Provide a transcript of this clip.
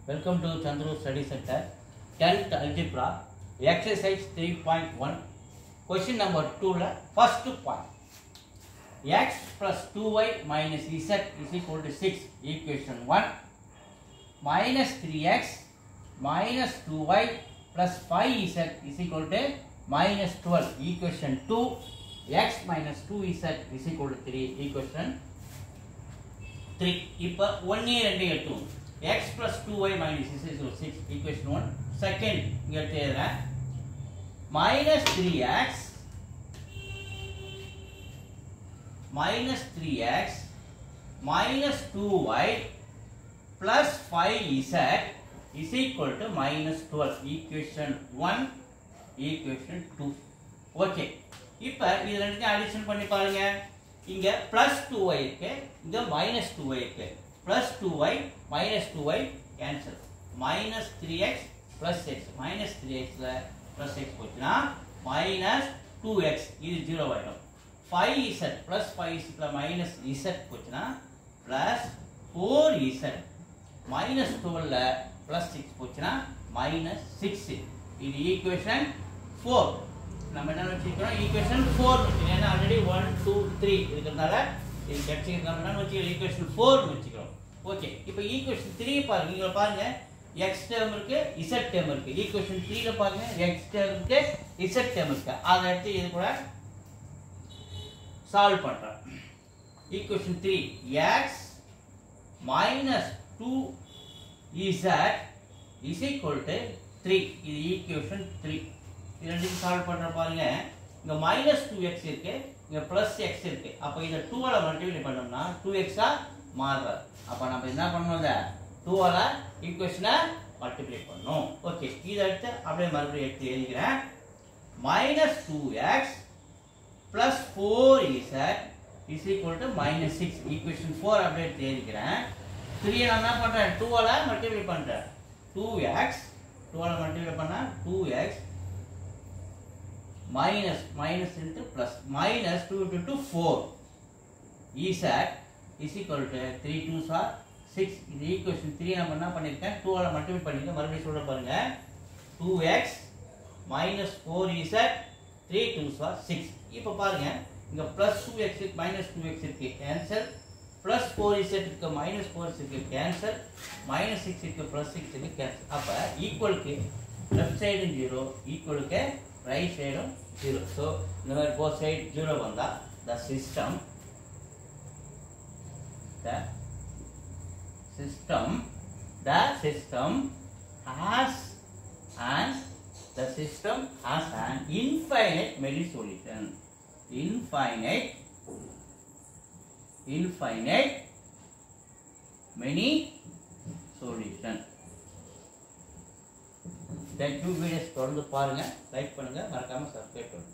Welcome to Chandru Study Center. 10th Algebra, exercise 3.1. Question number 2, first point. X plus 2y minus z is equal to 6. Equation 1. Minus 3x minus 2y plus 5z is equal to minus 12. Equation 2. X minus 2z is equal to 3. Equation 3. Now, 1 and 2. X plus 2y minus z is equal to 6. Equation 1. Second, minus 3x minus 2y plus 5z is equal to minus 12. Equation 1, equation 2. Okay. இப்போ இது ரெண்டுத்தையும் addition பண்ணி பாருங்க. இங்க plus 2y இருக்கு, இங்க minus 2y இருக்கு. Plus 2y minus 2y cancel. Minus 3x plus x. Minus 3x ல plus x போச்சுனா minus 2x இது 0 ஆயிடும். 5z plus 5z ல minus z போச்சுனா plus 4z. Minus 12 ல plus 6 போச்சுனா minus 6. இது equation 4. நம்ம என்ன வெச்சிருக்கோம், equation 4 வெச்சிருக்கோம். ஏன்னா ஆல்ரெடி 1 2 3 இருக்குறதால இது கட்சிக்கு நம்ம என்ன வெச்சிருக்கோம், equation 4 வெச்சிருக்கோம். ஓகே, இப்போ equation 3 பாருங்க. இங்க பாருங்க x டேர்ம் இருக்கு, z டேர்ம் இருக்கு. equation 3 ல பாருங்க x டேர்ம் இருக்கு, z டேர்ம் இருக்கு. அத எடுத்து இது கூட சால்வ் பண்றோம். equation 3 x minus 2z is equal to 3. இது equation 3. இது ரெண்டையும் சால்வ் பண்ற பாருங்க. இங்க minus 2x இருக்கு, இங்க plus x இருக்கு. அப்ப இத 2 ஆல மல்டிப்ளை பண்ணோம்னா 2x ஆ மாறுது. அப்ப நம்ம என்ன பண்ணனும், இத 2 ஆல ஈக்குவேஷனை மல்டிப்ளை பண்ணனும். ஓகே, இத எடுத்து அப்படியே மறுபடியும் எடுத்து எழுதிக்கிறேன். minus 2x plus 4z is equal to minus 6. equation 4 அப்படியே எடுத்து எழுதிக்கிறேன். 3 நான் என்ன பண்றேன், 2 ஆல மல்டிப்ளை பண்றேன். 2x 2 ஆல மல்டிப்ளை பண்ணா 2x minus into plus minus 2 into 4 z is equal to 3 2s are 6. இது equation 3 நம்ம என்ன பண்ணிருக்கேன், 2 ஆல மல்டிப்ளை பண்ணிருக்கேன். மறுபடியும் சொல்ற பாருங்க. 2x minus 4z 3 2s are 6. இப்போ பாருங்க, இங்க plus 2x minus 2x இருக்கு, கேன்சல். plus 4z இருக்கு, minus 4z இருக்கு, கேன்சல். minus 6 இருக்கு, plus 6 இருக்கு, கேன்சல். அப்ப ஈக்குவலுக்கு left side 0, ஈக்குவலுக்கு right side 0. So, now both side 0 vanda, the system has an infinite many solution. Infinite many solution. Thank you. Videos தொடர்ந்து பாருங்க, like பண்ணுங்க, மறக்காம subscribe பண்ணுங்க.